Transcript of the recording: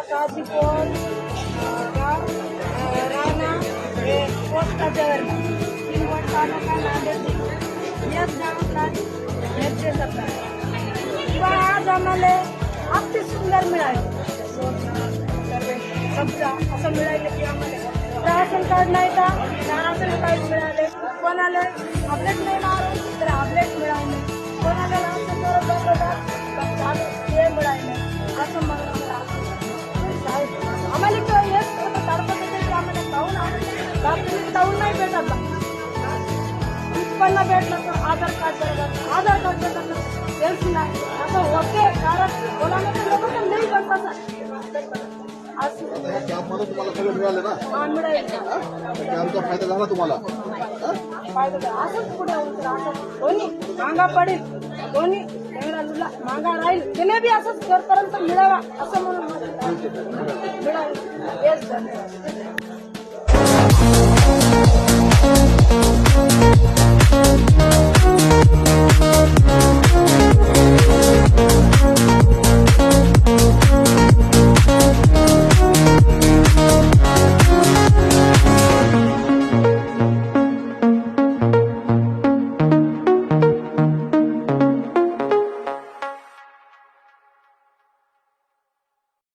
काजीकोट गाव राणा हे पोस्टाच्यावर 3 वर्ष तालुका नांदेड याच गावातला नेते सरकार किंवा आज आम्हाला अगदी सुंदर मिळाले समजा असं मिळाले की आम्हाला राशन कार्ड नाही का राशन कार्ड मिळाले कोणाला अपडेट नाही मारून तर अपडेट मिळाले कोणाला राशन करत हे मिळाले असं मला आम्हाला हेच ताडपत्री आम्हाला ताऊन नाही भेटत उत्पन्न भेटलं तर आधार कार्ड भेटत पेन्शन नाही असं होते कारण कोणाला लोक तर नाही करतात तुम्हाला सगळं मिळालं ना कॅबचा फायदा झाला तुम्हाला असंच पुढे कोणी मागा पडेल कोणी मागा राहील त्याने बी असंच करपर्यंत मिळावा असं म्हणून मिळालं हेच धन्यवाद.